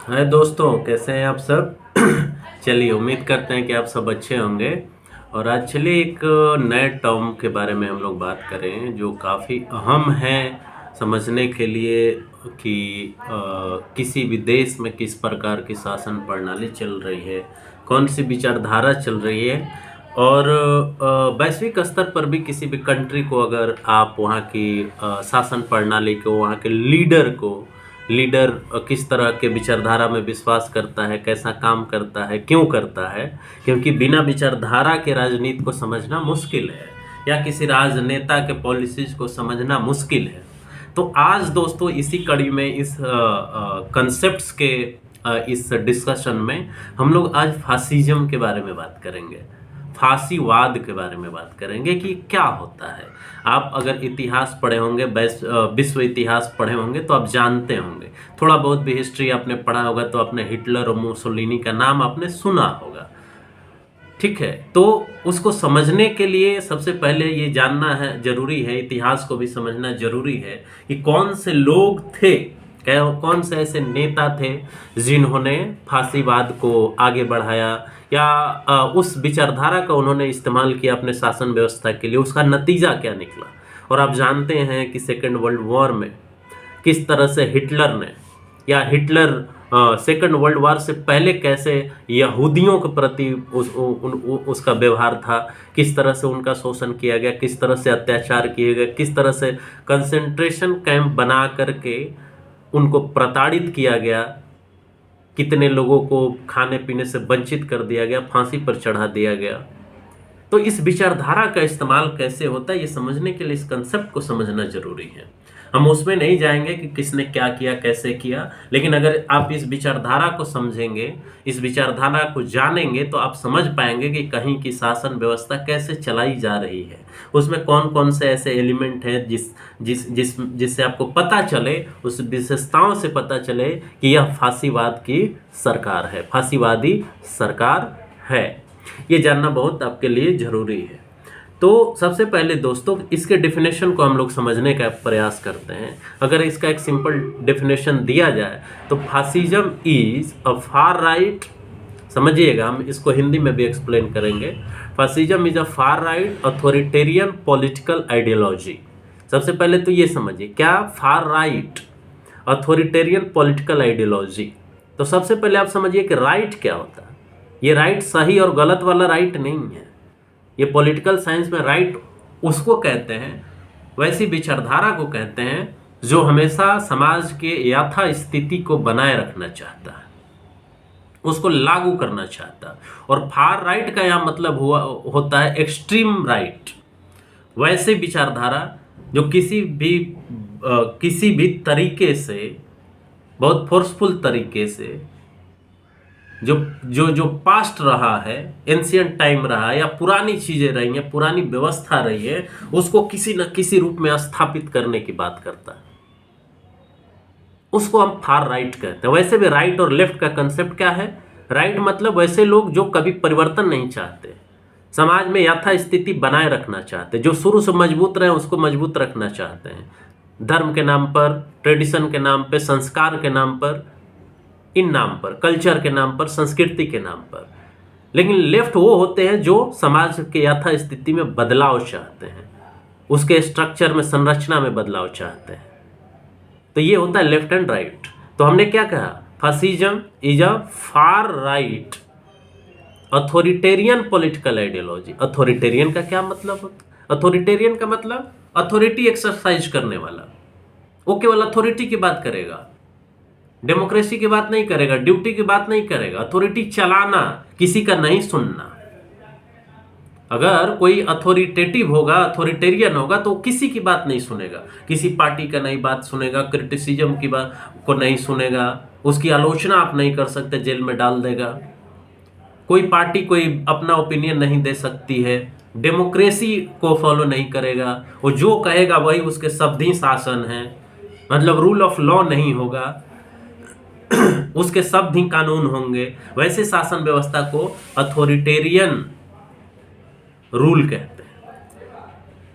हाय दोस्तों, कैसे हैं आप सब। चलिए, उम्मीद करते हैं कि आप सब अच्छे होंगे। और आज चलिए एक नए टर्म के बारे में हम लोग बात करें जो काफ़ी अहम है समझने के लिए कि किसी भी देश में किस प्रकार की शासन प्रणाली चल रही है, कौन सी विचारधारा चल रही है। और वैश्विक स्तर पर भी किसी भी कंट्री को अगर आप वहाँ की शासन प्रणाली को, वहाँ के लीडर किस तरह के विचारधारा में विश्वास करता है, कैसा काम करता है, क्यों करता है। क्योंकि बिना विचारधारा के राजनीति को समझना मुश्किल है, या किसी राजनेता के पॉलिसीज को समझना मुश्किल है। तो आज दोस्तों इसी कड़ी में इस कंसेप्ट्स के इस डिस्कशन में हम लोग आज फासिज्म के बारे में बात करेंगे, फांसीवाद के बारे में बात करेंगे कि क्या होता है। आप अगर इतिहास पढ़े होंगे, विश्व इतिहास पढ़े होंगे तो आप जानते होंगे, थोड़ा बहुत भी हिस्ट्री आपने पढ़ा होगा तो आपने हिटलर और मुसोलिनी का नाम आपने सुना होगा। ठीक है, तो उसको समझने के लिए सबसे पहले ये जानना है जरूरी है, इतिहास को भी समझना जरूरी है कि कौन से लोग थे, कौन से ऐसे नेता थे जिन्होंने फांसीवाद को आगे बढ़ाया, या उस विचारधारा का उन्होंने इस्तेमाल किया अपने शासन व्यवस्था के लिए, उसका नतीजा क्या निकला। और आप जानते हैं कि सेकेंड वर्ल्ड वॉर में किस तरह से हिटलर ने, या हिटलर सेकंड वर्ल्ड वॉर से पहले कैसे यहूदियों के प्रति उसका व्यवहार था, किस तरह से उनका शोषण किया गया, किस तरह से अत्याचार किए गए, किस तरह से कंसंट्रेशन कैंप बना करके उनको प्रताड़ित किया गया, कितने लोगों को खाने पीने से वंचित कर दिया गया, फांसी पर चढ़ा दिया गया। तो इस विचारधारा का इस्तेमाल कैसे होता है, ये समझने के लिए इस कंसेप्ट को समझना जरूरी है। हम उसमें नहीं जाएंगे कि किसने क्या किया, कैसे किया, लेकिन अगर आप इस विचारधारा को समझेंगे, इस विचारधारा को जानेंगे, तो आप समझ पाएंगे कि कहीं की शासन व्यवस्था कैसे चलाई जा रही है, उसमें कौन कौन से ऐसे एलिमेंट हैं जिस जिस जिस जिससे आपको पता चले, उस विशेषताओं से पता चले कि यह फांसीवाद की सरकार है, फांसीवादी सरकार है। ये जानना बहुत आपके लिए ज़रूरी है। तो सबसे पहले दोस्तों इसके डेफिनेशन को हम लोग समझने का प्रयास करते हैं। अगर इसका एक सिंपल डेफिनेशन दिया जाए तो fascism is a far right, समझिएगा, हम इसको हिंदी में भी एक्सप्लेन करेंगे। Fascism is a far right authoritarian political ideology. सबसे पहले तो ये समझिए क्या far right authoritarian political ideology. तो सबसे पहले आप समझिए कि राइट क्या होता है। ये राइट सही और गलत वाला राइट नहीं है। ये पॉलिटिकल साइंस में राइट उसको कहते हैं, वैसी विचारधारा को कहते हैं जो हमेशा समाज के यथा स्थिति को बनाए रखना चाहता है, उसको लागू करना चाहता है। और फार राइट का यह मतलब होता है एक्सट्रीम राइट, वैसे विचारधारा जो किसी भी तरीके से, बहुत फोर्सफुल तरीके से, जो जो जो पास्ट रहा है, एंशियंट टाइम रहा है, या पुरानी चीजें रही हैं, पुरानी व्यवस्था रही है, उसको किसी न किसी रूप में स्थापित करने की बात करता है, उसको हम फार राइट कहते हैं। वैसे भी राइट और लेफ्ट का कंसेप्ट क्या है। राइट मतलब वैसे लोग जो कभी परिवर्तन नहीं चाहते, समाज में यथा स्थिति बनाए रखना चाहते, जो शुरू से मजबूत रहे उसको मजबूत रखना चाहते हैं, धर्म के नाम पर, ट्रेडिशन के नाम पर, संस्कार के नाम पर, इन नाम पर, कल्चर के नाम पर, संस्कृति के नाम पर। लेकिन लेफ्ट वो होते हैं जो समाज के यथा स्थिति में बदलाव चाहते हैं, उसके स्ट्रक्चर में, संरचना में बदलाव चाहते हैं। तो ये होता है लेफ्ट एंड राइट। तो हमने क्या कहा, fascism is a far right authoritarian political ideology. Authoritarian का क्या मतलब होता है। अथॉरिटेरियन का मतलब अथॉरिटी एक्सरसाइज करने वाला, वो केवल अथॉरिटी की बात करेगा, डेमोक्रेसी की बात नहीं करेगा, ड्यूटी की बात नहीं करेगा, अथॉरिटी चलाना, किसी का नहीं सुनना। अगर कोई अथॉरिटेटिव होगा, अथॉरिटेरियन होगा, तो किसी की बात नहीं सुनेगा, किसी पार्टी का नहीं बात सुनेगा, क्रिटिसिज्म की बात को नहीं सुनेगा, उसकी आलोचना आप नहीं कर सकते, जेल में डाल देगा। कोई पार्टी कोई अपना ओपिनियन नहीं दे सकती है, डेमोक्रेसी को फॉलो नहीं करेगा, वो जो कहेगा वही उसके शब्द ही शासन है, मतलब रूल ऑफ लॉ नहीं होगा, उसके शब्द ही कानून होंगे। वैसे शासन व्यवस्था को अथॉरिटेरियन रूल कहते हैं।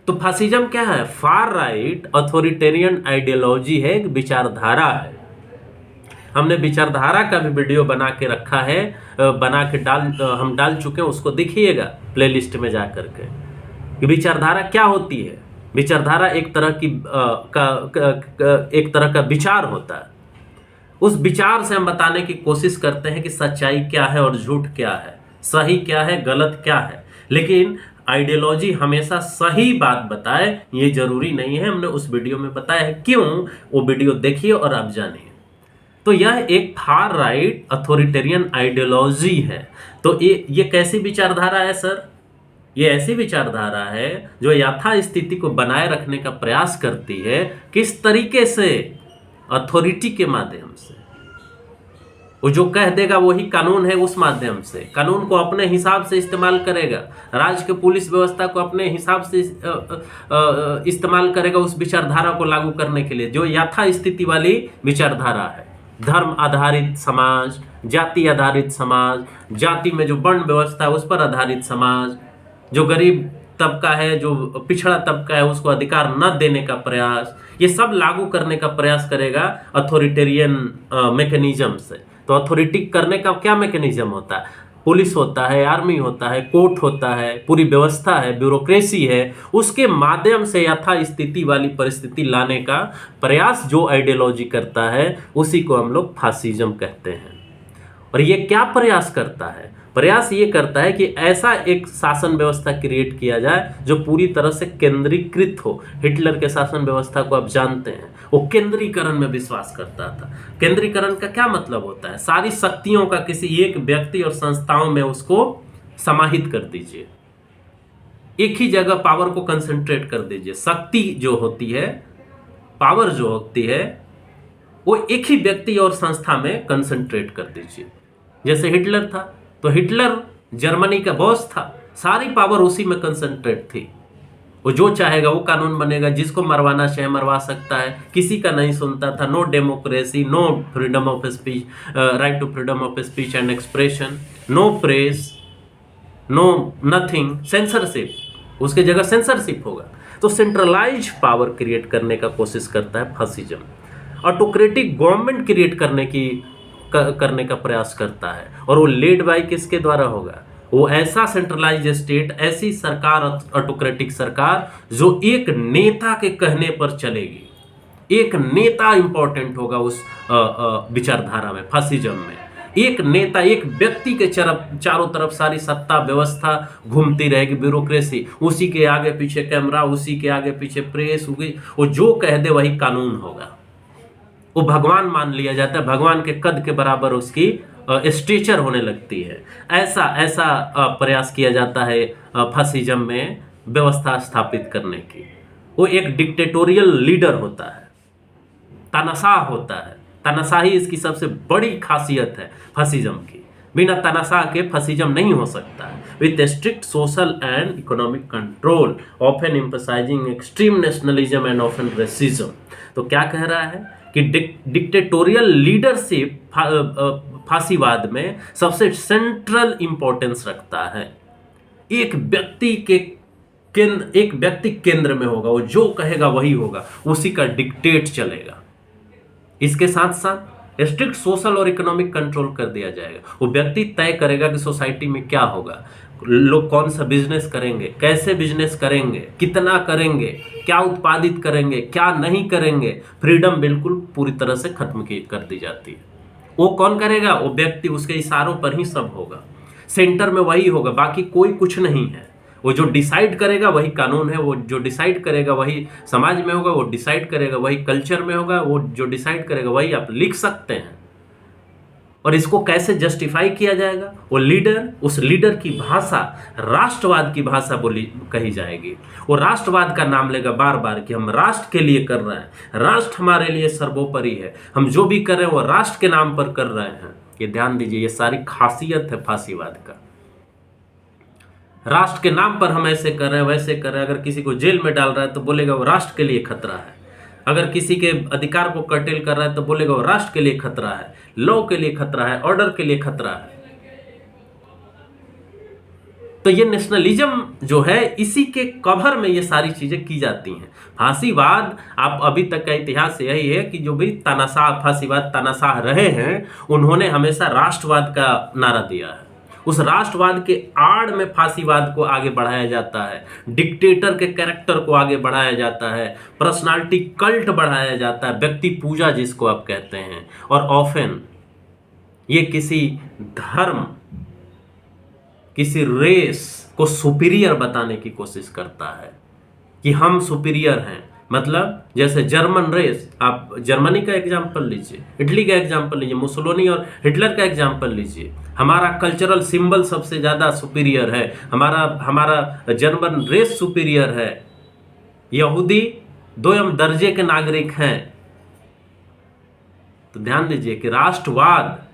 तो फासिज्म क्या है, फार राइट अथॉरिटेरियन आइडियोलॉजी है, एक विचारधारा है। हमने विचारधारा का भी वीडियो बना के रखा है, बना के हम डाल चुके हैं, उसको देखिएगा प्लेलिस्ट में जा करके कि विचारधारा क्या होती है। विचारधारा एक तरह की एक तरह का विचार होता है। उस विचार से हम बताने की कोशिश करते हैं कि सच्चाई क्या है और झूठ क्या है, सही क्या है, गलत क्या है। लेकिन आइडियोलॉजी हमेशा सही बात बताए ये जरूरी नहीं है। हमने उस वीडियो में बताया है क्यों, वो वीडियो देखिए और आप जानिए। तो यह एक फार राइट अथॉरिटेरियन आइडियोलॉजी है। तो ये कैसी विचारधारा है सर? ये ऐसी विचारधारा है जो यथास्थिति को बनाए रखने का प्रयास करती है। किस तरीके से? अथॉरिटी के माध्यम से। वो जो कह देगा वही कानून है, उस माध्यम से कानून को अपने हिसाब से इस्तेमाल करेगा, राज्य के पुलिस व्यवस्था को अपने हिसाब से इस्तेमाल करेगा उस विचारधारा को लागू करने के लिए, जो यथास्थिति वाली विचारधारा है। धर्म आधारित समाज, जाति आधारित समाज, जाति में जो वर्ण व्यवस्था है उस पर आधारित समाज, जो गरीब तबका है, जो पिछड़ा तबका है, उसको अधिकार न देने का प्रयास, ये सब लागू करने का प्रयास करेगा अथॉरिटेरियन मैकेनिज्म से। तो अथॉरिटी करने का क्या मैकेनिज्म होता है? पुलिस होता है, आर्मी होता है, कोर्ट होता है, पूरी व्यवस्था है, ब्यूरोक्रेसी है, उसके माध्यम से यथास्थिति वाली परिस्थिति लाने का प्रयास जो आइडियोलॉजी करता है उसी को हम लोग फासिज्म कहते हैं। और ये क्या प्रयास करता है? प्रयास ये करता है कि ऐसा एक शासन व्यवस्था क्रिएट किया जाए जो पूरी तरह से केंद्रीकृत हो। हिटलर के शासन व्यवस्था को आप जानते हैं, वो केंद्रीकरण में विश्वास करता था। केंद्रीकरण का क्या मतलब होता है? सारी शक्तियों का किसी एक व्यक्ति और संस्थाओं में उसको समाहित कर दीजिए, एक ही जगह पावर को कंसंट्रेट कर दीजिए। शक्ति जो होती है, पावर जो होती है, वो एक ही व्यक्ति और संस्था में कंसंट्रेट कर दीजिए। जैसे हिटलर था तो हिटलर जर्मनी का बॉस था, सारी पावर उसी में कंसंट्रेट थी। वो जो चाहेगा वो कानून बनेगा, जिसको मरवाना चाहे मरवा सकता है, किसी का नहीं सुनता था। No democracy, no freedom of speech, right to freedom of speech and expression, no press, no nothing, censorship. उसके जगह सेंसरशिप होगा। तो सेंट्रलाइज पावर क्रिएट करने का कोशिश करता है फासिज्म। ऑटोक्रेटिक गवर्नमेंट क्रिएट करने का प्रयास करता है, और वो लेड बाय किसके द्वारा होगा? वो ऐसा सेंट्रलाइज स्टेट, ऐसी सरकार, ऑटोक्रेटिक सरकार जो एक नेता के कहने पर चलेगी। एक नेता इंपॉर्टेंट होगा उस विचारधारा में, फासिज्म में। एक नेता, एक व्यक्ति के चारों तरफ सारी सत्ता व्यवस्था घूमती रहेगी, ब्यूरोक्रेसी, उसी के आगे पीछे कैमरा, उसी के आगे पीछे प्रेस, वो जो कह दे वही कानून होगा। वो भगवान मान लिया जाता है, भगवान के कद के बराबर उसकी स्टेचर होने लगती है। ऐसा प्रयास किया जाता है फासिज्म में व्यवस्था स्थापित करने की। वो एक डिक्टेटोरियल लीडर होता है, तानाशाह होता है। तानाशाही इसकी सबसे बड़ी खासियत है फासिज्म की। बिना तानाशाह के फासिज्म नहीं हो सकता है। With strict social and economic control, often emphasising extreme nationalism and often racism. तो क्या कह रहा है कि डिक्टेटोरियल लीडरशिप फांसीवाद में सबसे सेंट्रल इंपॉर्टेंस रखता है। एक व्यक्ति केंद्र में होगा, वो जो कहेगा वही होगा, उसी का डिक्टेट चलेगा। इसके साथ साथ स्ट्रिक्ट सोशल और इकोनॉमिक कंट्रोल कर दिया जाएगा। वो व्यक्ति तय करेगा कि सोसाइटी में क्या होगा, लोग कौन सा बिजनेस करेंगे, कैसे बिजनेस करेंगे, कितना करेंगे, क्या उत्पादित करेंगे, क्या नहीं करेंगे। फ्रीडम बिल्कुल पूरी तरह से खत्म कर दी जाती है। वो कौन करेगा? वो व्यक्ति, उसके इशारों पर ही सब होगा। सेंटर में वही होगा, बाकी कोई कुछ नहीं है। वो जो डिसाइड करेगा वही कानून है, वो जो डिसाइड करेगा वही समाज में होगा, वो डिसाइड करेगा वही कल्चर में होगा, वो जो डिसाइड करेगा वही आप लिख सकते हैं। और इसको कैसे जस्टिफाई किया जाएगा? वो लीडर, उस लीडर की भाषा राष्ट्रवाद की भाषा कही जाएगी। वो राष्ट्रवाद का नाम लेगा बार बार कि हम राष्ट्र के लिए कर रहे हैं, राष्ट्र हमारे लिए सर्वोपरि है, हम जो भी कर रहे हैं वो राष्ट्र के नाम पर कर रहे हैं। ये ध्यान दीजिए, ये सारी खासियत है फांसीवाद का। राष्ट्र के नाम पर हम ऐसे कर रहे हैं, वैसे कर रहे हैं। अगर किसी को जेल में डाल रहा है तो बोलेगा वो राष्ट्र के लिए खतरा है। अगर किसी के अधिकार को कर्टेल कर रहा है तो बोलेगा वो राष्ट्र के लिए खतरा है, लॉ के लिए खतरा है, ऑर्डर के लिए खतरा है। तो ये नेशनलिज्म जो है, इसी के कवर में ये सारी चीजें की जाती हैं। फांसीवाद, आप अभी तक का इतिहास यही है कि जो भी तानाशाह, फांसीवाद तानाशाह रहे हैं, उन्होंने हमेशा राष्ट्रवाद का नारा दिया है। उस राष्ट्रवाद के आड़ में फांसीवाद को आगे बढ़ाया जाता है, डिक्टेटर के कैरेक्टर को आगे बढ़ाया जाता है, पर्सनालिटी कल्ट बढ़ाया जाता है, व्यक्ति पूजा जिसको आप कहते हैं। और ऑफन ये किसी धर्म, किसी रेस को सुपीरियर बताने की कोशिश करता है कि हम सुपीरियर हैं। मतलब जैसे जर्मन रेस, आप जर्मनी का एग्जाम्पल लीजिए, इटली का एग्जाम्पल लीजिए, मुसोलिनी और हिटलर का एग्जाम्पल लीजिए। हमारा कल्चरल सिंबल सबसे ज़्यादा सुपीरियर है, हमारा जर्मन रेस सुपीरियर है, यहूदी दोयम दर्जे के नागरिक हैं। तो ध्यान दीजिए कि राष्ट्रवाद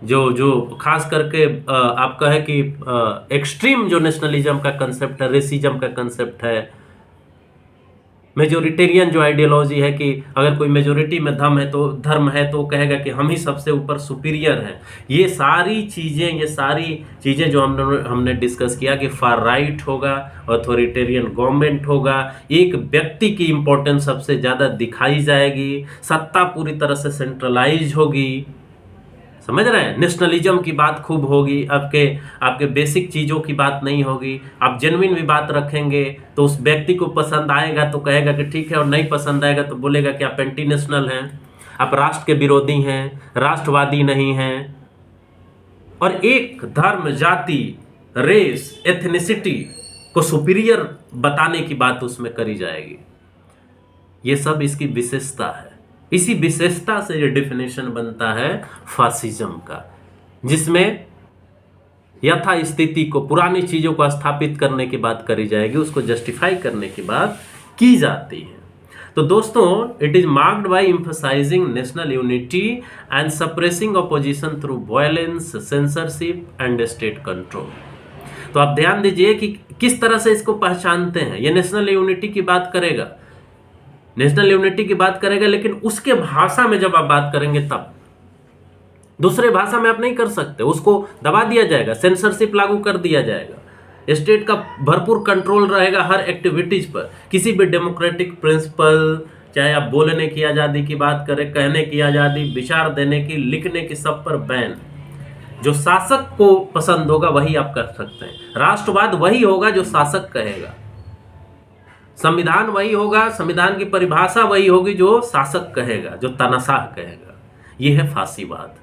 जो खास करके आप कहे कि एक्सट्रीम जो नेशनलिज्म का कंसेप्ट है, रेसिज्म का कंसेप्ट है, मेजोरिटेरियन जो आइडियोलॉजी है कि अगर कोई मेजोरिटी में धर्म है तो वो कहेगा कि हम ही सबसे ऊपर सुपीरियर हैं। ये सारी चीज़ें जो हमने डिस्कस किया कि फार राइट होगा, ऑथोरिटेरियन गवर्नमेंट होगा, एक व्यक्ति की इंपॉर्टेंस सबसे ज़्यादा दिखाई जाएगी, सत्ता पूरी तरह से सेंट्रलाइज होगी, समझ रहे हैं। नेशनलिज्म की बात खूब होगी, आपके बेसिक चीज़ों की बात नहीं होगी। आप जेन्युइन भी बात रखेंगे तो उस व्यक्ति को पसंद आएगा तो कहेगा कि ठीक है, और नहीं पसंद आएगा तो बोलेगा कि आप एंटी नेशनल हैं, आप राष्ट्र के विरोधी हैं, राष्ट्रवादी नहीं हैं। और एक धर्म, जाति, रेस, एथनिसिटी को सुपीरियर बताने की बात उसमें करी जाएगी। ये सब इसकी विशेषता है। इसी विशेषता से ये डेफिनेशन बनता है फासिज्म का, जिसमें यथा स्थिति को, पुरानी चीजों को स्थापित करने की बात करी जाएगी, उसको जस्टिफाई करने की बात की जाती है। तो दोस्तों, it is marked by emphasising national unity and suppressing opposition through violence, censorship and state control. तो आप ध्यान दीजिए कि किस तरह से इसको पहचानते हैं। ये नेशनल यूनिटी की बात करेगा, लेकिन उसके भाषा में जब आप बात करेंगे तब, दूसरे भाषा में आप नहीं कर सकते, उसको दबा दिया जाएगा, सेंसरशिप लागू कर दिया जाएगा, स्टेट का भरपूर कंट्रोल रहेगा हर एक्टिविटीज पर। किसी भी डेमोक्रेटिक प्रिंसिपल, चाहे आप बोलने की आज़ादी की बात करें, कहने की आज़ादी, विचार देने की, लिखने की, सब पर बैन। जो शासक को पसंद होगा वही आप कर सकते हैं। राष्ट्रवाद वही होगा जो शासक कहेगा, संविधान वही होगा, संविधान की परिभाषा वही होगी जो शासक कहेगा, जो तानाशाह कहेगा। यह है फांसीवाद।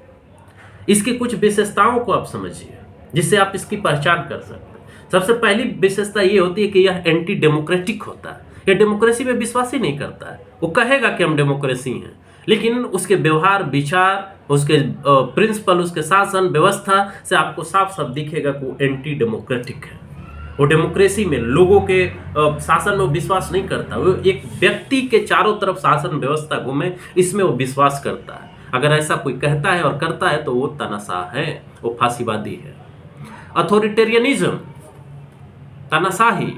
इसकी कुछ विशेषताओं को आप समझिए जिससे आप इसकी पहचान कर सकते हैं। सबसे पहली विशेषता ये होती है कि यह एंटी डेमोक्रेटिक होता है। यह डेमोक्रेसी में विश्वास ही नहीं करता है। वो कहेगा कि हम डेमोक्रेसी हैं, लेकिन उसके व्यवहार, विचार, उसके प्रिंसिपल, उसके शासन व्यवस्था से आपको साफ साफ दिखेगा कि वो एंटी डेमोक्रेटिक है। वो डेमोक्रेसी में, लोगों के शासन में विश्वास नहीं करता। वो एक व्यक्ति के चारों तरफ शासन व्यवस्था घूमे, इसमें वो विश्वास करता है। अगर ऐसा कोई कहता है और करता है तो वो तानाशाह है, वो फांसीवादी है। अथॉरिटेरियनिज्म, तानाशाही,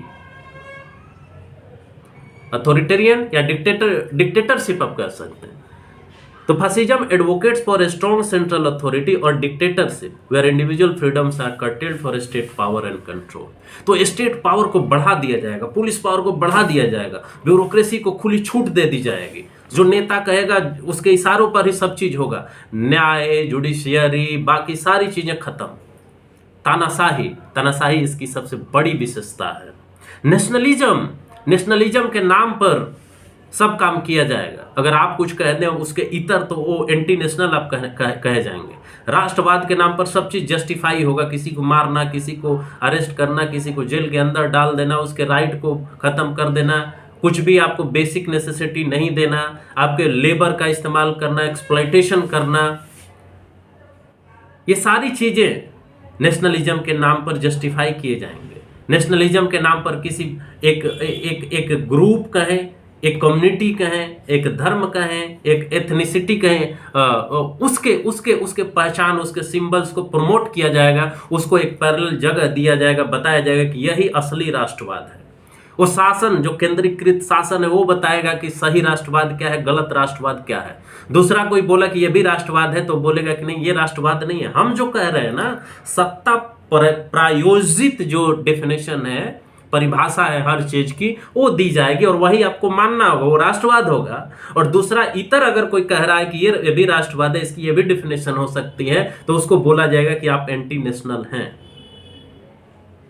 अथॉरिटेरियन या डिक्टेटरशिप आप कह सकते हैं। तो fascism advocates for a strong central authority और dictatorship where individual freedoms are curtailed for state power and control. तो स्टेट पावर को बढ़ा दिया जाएगा, पुलिस पावर को बढ़ा दिया जाएगा, ब्यूरोक्रेसी को खुली छूट दे दी जाएगी। जो नेता कहेगा उसके इशारों पर ही सब चीज होगा, न्याय, जुडिशियरी, बाकी सारी चीजें खत्म। तानाशाही इसकी सबसे बड़ी विशेषता है। नेशनलिज्म के नाम पर सब काम किया जाएगा। अगर आप कुछ कह दें उसके इतर, तो वो एंटी नेशनल आप कहे जाएंगे। राष्ट्रवाद के नाम पर सब चीज़ जस्टिफाई होगा, किसी को मारना, किसी को अरेस्ट करना, किसी को जेल के अंदर डाल देना, उसके राइट को ख़त्म कर देना, कुछ भी आपको बेसिक नेसेसिटी नहीं देना, आपके लेबर का इस्तेमाल करना, एक्सप्लॉयटेशन करना, ये सारी चीज़ें नेशनलिज्म के नाम पर जस्टिफाई किए जाएंगे। नेशनलिज्म के नाम पर किसी एक ग्रुप कहें, एक कम्युनिटी कहें, एक धर्म कहें, एक एथनिसिटी कहें, उसके पहचान, उसके सिंबल्स को प्रमोट किया जाएगा, उसको एक पैरेलल जगह दिया जाएगा, बताया जाएगा कि यही असली राष्ट्रवाद है। वो शासन, जो केंद्रीकृत शासन है, वो बताएगा कि सही राष्ट्रवाद क्या है, गलत राष्ट्रवाद क्या है। दूसरा कोई बोला कि ये भी राष्ट्रवाद है तो बोलेगा कि नहीं, ये राष्ट्रवाद नहीं है। हम जो कह रहे हैं ना, सत्ता प्रायोजित जो डेफिनेशन है, परिभाषा है हर चीज की, वो दी जाएगी और वही आपको मानना होगा, वो राष्ट्रवाद होगा। और दूसरा इतर अगर कोई कह रहा है कि ये भी राष्ट्रवाद है, इसकी ये भी डेफिनेशन हो सकती है, तो उसको बोला जाएगा कि आप एंटी नेशनल हैं।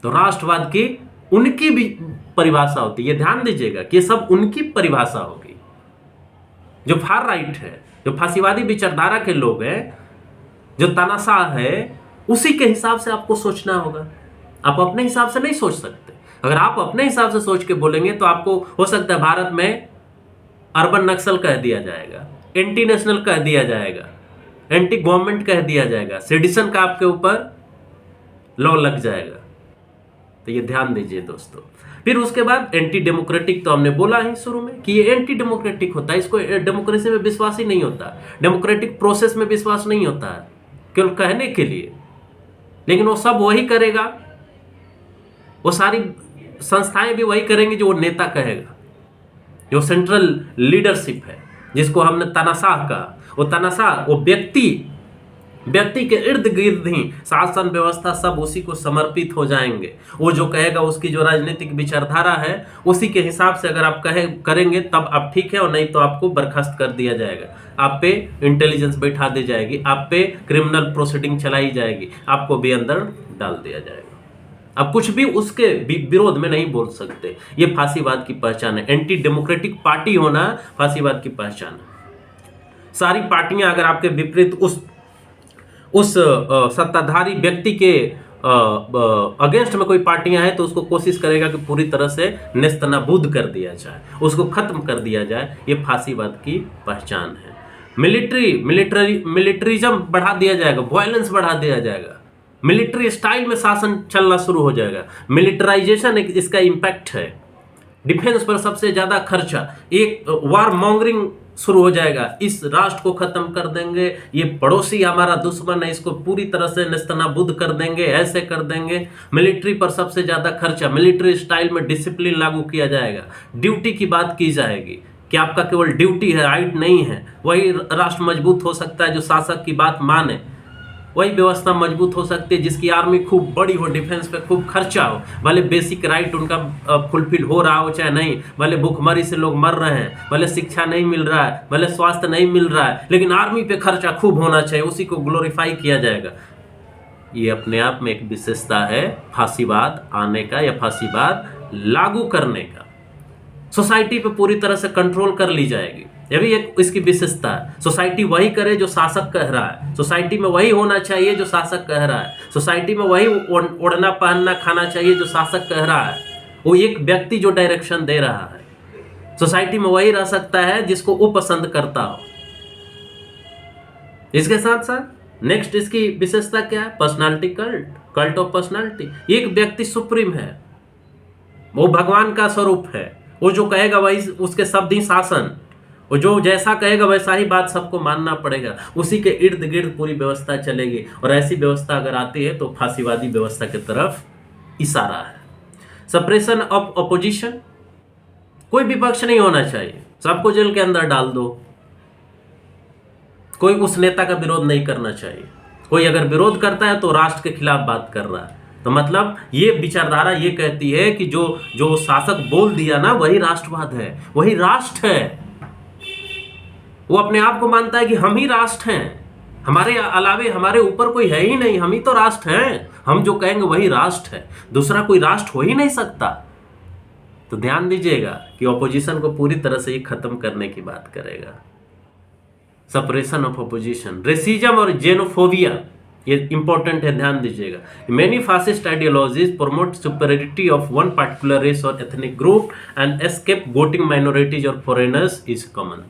तो राष्ट्रवाद की उनकी भी परिभाषा होती है, ये ध्यान दीजिएगा कि ये सब उनकी परिभाषा होगी। जो फार राइट है, जो फांसीवादी विचारधारा के लोग हैं, जो तानाशाह है, उसी के हिसाब से आपको सोचना होगा। आप अपने हिसाब से नहीं सोच सकते। अगर आप अपने हिसाब से सोच के बोलेंगे तो आपको हो सकता है भारत में अर्बन नक्सल कह दिया जाएगा, एंटी नेशनल कह दिया जाएगा, एंटी गवर्नमेंट कह दिया जाएगा, सेडिशन का आपके ऊपर लॉ लग जाएगा। तो ये ध्यान दीजिए दोस्तों। फिर उसके बाद एंटी डेमोक्रेटिक, तो हमने बोला ही शुरू में कि ये एंटी डेमोक्रेटिक होता है, इसको डेमोक्रेसी में विश्वास ही नहीं होता, डेमोक्रेटिक प्रोसेस में विश्वास नहीं होता है, केवल कहने के लिए। लेकिन वो सब वही करेगा, वो सारी संस्थाएं भी वही करेंगी जो वो नेता कहेगा, जो सेंट्रल लीडरशिप है, जिसको हमने तानाशाह कहा। वो तानाशाह, वो व्यक्ति के इर्द गिर्द ही शासन व्यवस्था सब उसी को समर्पित हो जाएंगे। वो जो कहेगा, उसकी जो राजनीतिक विचारधारा है, उसी के हिसाब से अगर आप करेंगे तब आप ठीक है, और नहीं तो आपको बर्खास्त कर दिया जाएगा, आप पे इंटेलिजेंस बैठा दी जाएगी, आप पे क्रिमिनल प्रोसीडिंग चलाई जाएगी, आपको भी अंदर डाल दिया जाएगा। अब कुछ भी उसके विरोध में नहीं बोल सकते। ये फांसीवाद की पहचान है। एंटी डेमोक्रेटिक पार्टी होना फांसीवाद की पहचान है। सारी पार्टियां अगर आपके विपरीत उस सत्ताधारी व्यक्ति के अगेंस्ट में कोई पार्टियां हैं, तो उसको कोशिश करेगा कि पूरी तरह से नेस्तनाबूद कर दिया जाए, उसको खत्म कर दिया जाए। ये फांसीवाद की पहचान है। मिलिट्रिज्म बढ़ा दिया जाएगा, वायलेंस बढ़ा दिया जाएगा, मिलिट्री स्टाइल में शासन चलना शुरू हो जाएगा। मिलिटराइजेशन इसका इम्पैक्ट है। डिफेंस पर सबसे ज्यादा खर्चा, एक वार मॉन्गरिंग शुरू हो जाएगा, इस राष्ट्र को खत्म कर देंगे, ये पड़ोसी हमारा दुश्मन है, इसको पूरी तरह से नेस्तनाबूद कर देंगे, ऐसे कर देंगे। मिलिट्री पर सबसे ज्यादा खर्चा, मिलिट्री स्टाइल में डिसिप्लिन लागू किया जाएगा, ड्यूटी की बात की जाएगी कि आपका केवल ड्यूटी है, राइट नहीं है। वही राष्ट्र मजबूत हो सकता है जो शासक की बात माने, वही व्यवस्था मजबूत हो सकती है जिसकी आर्मी खूब बड़ी हो, डिफेंस पे खूब खर्चा हो, भले बेसिक राइट उनका फुलफिल हो रहा हो चाहे नहीं, भले भूखमरी से लोग मर रहे हैं, भले शिक्षा नहीं मिल रहा है, भले स्वास्थ्य नहीं मिल रहा है, लेकिन आर्मी पे खर्चा खूब होना चाहिए, उसी को ग्लोरीफाई किया जाएगा। ये अपने आप में एक विशेषता है फांसीवाद आने का या फांसीवाद लागू करने का। सोसाइटी पे पूरी तरह से कंट्रोल कर ली जाएगी, यह भी एक इसकी विशेषता है। सोसाइटी वही करे जो शासक कह रहा है, सोसाइटी में वही होना चाहिए जो शासक कह रहा है, सोसाइटी में वही ओढ़ना पहनना खाना चाहिए जो शासक कह रहा है। वो एक व्यक्ति जो डायरेक्शन दे रहा है, सोसाइटी में वही रह सकता है जिसको वो पसंद करता हो। इसके साथ साथ नेक्स्ट इसकी विशेषता क्या है? Personality cult of personality. एक व्यक्ति सुप्रीम है, वो भगवान का स्वरूप है, वो जो कहेगा वही उसके शब्द ही शासन, वो जो जैसा कहेगा वैसा ही बात सबको मानना पड़ेगा, उसी के इर्द गिर्द पूरी व्यवस्था चलेगी। और ऐसी व्यवस्था अगर आती है तो फांसीवादी व्यवस्था की तरफ इशारा है। सप्रेशन ऑफ अपोजिशन, कोई विपक्ष नहीं होना चाहिए, सबको जेल के अंदर डाल दो, कोई उस नेता का विरोध नहीं करना चाहिए। कोई अगर विरोध करता है तो राष्ट्र के खिलाफ बात कर रहा है। तो मतलब ये विचारधारा ये कहती है कि जो शासक बोल दिया ना वही राष्ट्रवाद है, वही राष्ट्र है। वो अपने आप को मानता है कि हम ही राष्ट्र हैं, हमारे अलावे हमारे ऊपर कोई है ही नहीं, हम ही तो राष्ट्र हैं, हम जो कहेंगे वही राष्ट्र है, दूसरा कोई राष्ट्र हो ही नहीं सकता। तो ध्यान दीजिएगा कि ऑपोजिशन को पूरी तरह से ये खत्म करने की बात करेगा। Suppression of opposition. रेसिज्म और जेनोफोबिया ये इंपॉर्टेंट है, ध्यान दीजिएगा। Many fascist ideologies promote superiority of one particular race और ethnic group and scapegoating minorities और फॉरेनर्स इज कॉमन।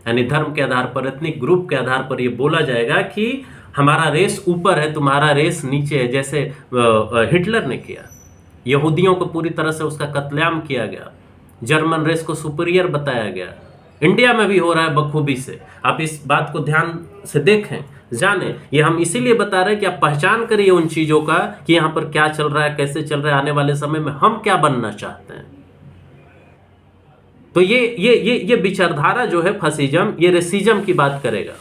यानी धर्म के आधार पर, एथनिक ग्रुप के आधार पर ये बोला जाएगा कि हमारा रेस ऊपर है, तुम्हारा रेस नीचे है। जैसे हिटलर ने किया, यहूदियों को पूरी तरह से उसका कत्लेआम किया गया, जर्मन रेस को सुपीरियर बताया गया। इंडिया में भी हो रहा है बखूबी से। आप इस बात को ध्यान से देखें, जाने। ये हम इसीलिए बता रहे हैं कि आप पहचान करिए उन चीज़ों का कि यहाँ पर क्या चल रहा है, कैसे चल रहा है, आने वाले समय में हम क्या बनना चाहते हैं। तो ये विचारधारा जो है फासिज्म, ये रेसिज्म की बात करेगा,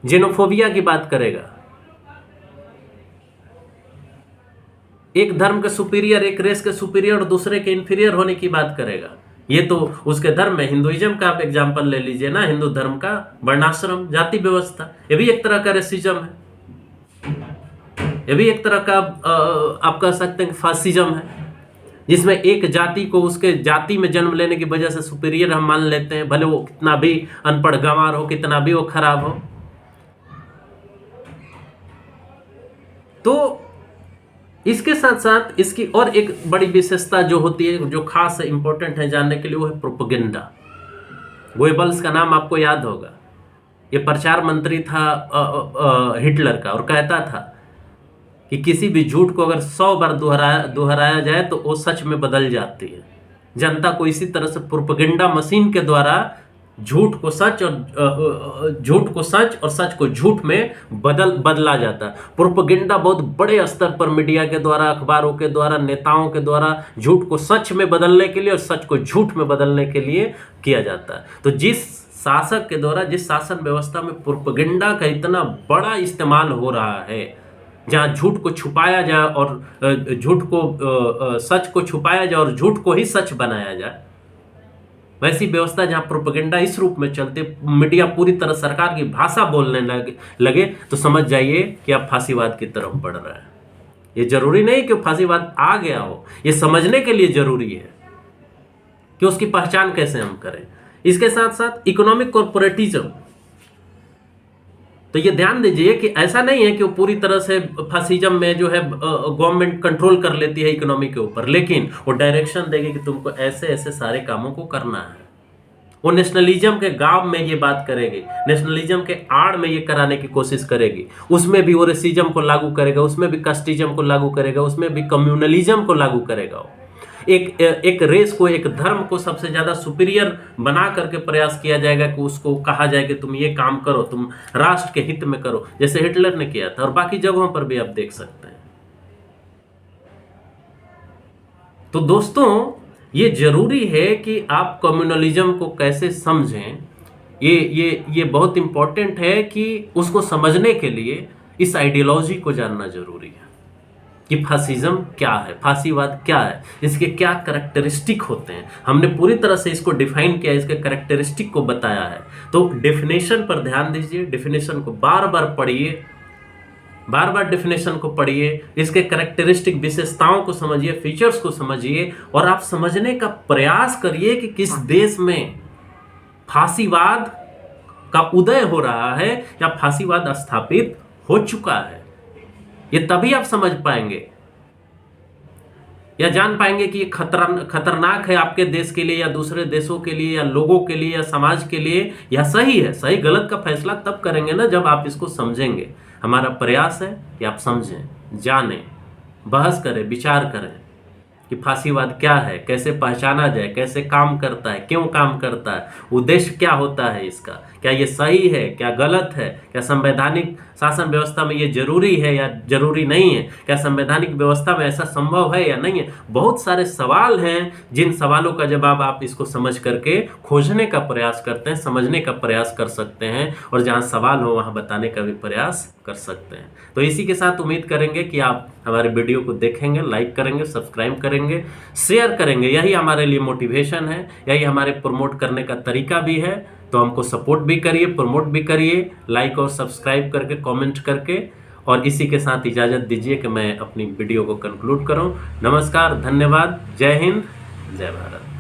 जेनोफोबिया की बात करेगा। एक धर्म के सुपीरियर, एक रेस के सुपीरियर और दूसरे के इन्फीरियर होने की बात करेगा। ये तो उसके धर्म में, हिंदुइज्म का आप एग्जाम्पल ले लीजिए ना, हिंदू धर्म का वर्णाश्रम जाति व्यवस्था, ये भी एक तरह का रेसिज्म है, ये भी एक तरह का आप कह सकते हैं फासिज्म है, जिसमें एक जाति को उसके जाति में जन्म लेने की वजह से सुपीरियर हम मान लेते हैं, भले वो कितना भी अनपढ़ गंवार हो, कितना भी वो खराब हो। तो इसके साथ साथ इसकी और एक बड़ी विशेषता जो होती है, जो खास इंपॉर्टेंट है जानने के लिए, वो है प्रोपेगेंडा। गोएबल्स का नाम आपको याद होगा, ये प्रचार मंत्री था हिटलर का, और कहता था कि किसी भी झूठ को अगर 100 बार दोहराया जाए तो वो सच में बदल जाती है। जनता को इसी तरह से प्रोपेगेंडा मशीन के द्वारा झूठ को सच और सच को झूठ में बदला जाता है। प्रोपेगेंडा बहुत बड़े स्तर पर मीडिया के द्वारा, अखबारों के द्वारा, नेताओं के द्वारा झूठ को सच में बदलने के लिए और सच को झूठ में बदलने के लिए किया जाता है। तो जिस शासक के द्वारा, जिस शासन व्यवस्था में प्रोपेगेंडा का इतना बड़ा इस्तेमाल हो रहा है, जहाँ झूठ को छुपाया जाए और सच को छुपाया जाए और झूठ को ही सच बनाया जाए, वैसी व्यवस्था जहाँ प्रोपेगेंडा इस रूप में चलते, मीडिया पूरी तरह सरकार की भाषा बोलने लगे, तो समझ जाइए कि आप फांसीवाद की तरफ बढ़ रहे हैं। ये जरूरी नहीं कि फांसीवाद आ गया हो, ये समझने के लिए जरूरी है कि उसकी पहचान कैसे हम करें। इसके साथ साथ इकोनॉमिक कॉर्पोरेटिज्म, तो ये ध्यान दीजिए कि ऐसा नहीं है कि वो पूरी तरह से फासिज्म में जो है गवर्नमेंट कंट्रोल कर लेती है इकोनॉमी के ऊपर, लेकिन वो डायरेक्शन देगी कि तुमको ऐसे ऐसे सारे कामों को करना है। वो नेशनलिज्म के गांव में ये बात करेगी, नेशनलिज्म के आड़ में ये कराने की कोशिश करेगी, उसमें भी वो रेसिज्म को लागू करेगा, उसमें भी कास्टिज्म को लागू करेगा, उसमें भी कम्युनलिज्म को लागू करेगा। एक रेस को, एक धर्म को सबसे ज्यादा सुपीरियर बना करके प्रयास किया जाएगा कि उसको कहा जाए कि तुम ये काम करो, तुम राष्ट्र के हित में करो, जैसे हिटलर ने किया था, और बाकी जगहों पर भी आप देख सकते हैं। तो दोस्तों, ये जरूरी है कि आप कम्युनलिज्म को कैसे समझें, ये बहुत इंपॉर्टेंट है कि उसको समझने के लिए इस आइडियोलॉजी को जानना जरूरी है कि फासिज्म क्या है, फांसीवाद क्या है, इसके क्या कैरेक्टरिस्टिक होते हैं। हमने पूरी तरह से इसको डिफाइन किया, इसके कैरेक्टरिस्टिक को बताया है। तो डेफिनेशन पर ध्यान दीजिए, डेफिनेशन को बार बार पढ़िए, बार बार डेफिनेशन को पढ़िए, इसके कैरेक्टरिस्टिक विशेषताओं को समझिए, फीचर्स को समझिए, और आप समझने का प्रयास करिए कि किस देश में फांसीवाद का उदय हो रहा है या फांसीवाद स्थापित हो चुका है। ये तभी आप समझ पाएंगे या जान पाएंगे कि ये खतरनाक है आपके देश के लिए या दूसरे देशों के लिए या लोगों के लिए या समाज के लिए, या सही है। सही गलत का फैसला तब करेंगे ना जब आप इसको समझेंगे। हमारा प्रयास है कि आप समझें, जानें, बहस करें, विचार करें कि फांसीवाद क्या है, कैसे पहचाना जाए, कैसे काम करता है, क्यों काम करता है, उद्देश्य क्या होता है इसका, क्या ये सही है, क्या गलत है, क्या संवैधानिक शासन व्यवस्था में ये जरूरी है या जरूरी नहीं है, क्या संवैधानिक व्यवस्था में ऐसा संभव है या नहीं है। बहुत सारे सवाल हैं जिन सवालों का जवाब आप इसको समझ करके खोजने का प्रयास करते हैं, समझने का प्रयास कर सकते हैं, और जहाँ सवाल हो वहाँ बताने का भी प्रयास कर सकते हैं। तो इसी के साथ उम्मीद करेंगे कि आप हमारे वीडियो को देखेंगे, लाइक करेंगे, सब्सक्राइब करेंगे, शेयर करेंगे। यही हमारे लिए मोटिवेशन है, यही हमारे प्रमोट करने का तरीका भी है। तो हमको सपोर्ट भी करिए, प्रमोट भी करिए, लाइक और सब्सक्राइब करके, कमेंट करके। और इसी के साथ इजाज़त दीजिए कि मैं अपनी वीडियो को कंक्लूड करूं। नमस्कार, धन्यवाद, जय हिंद, जय भारत।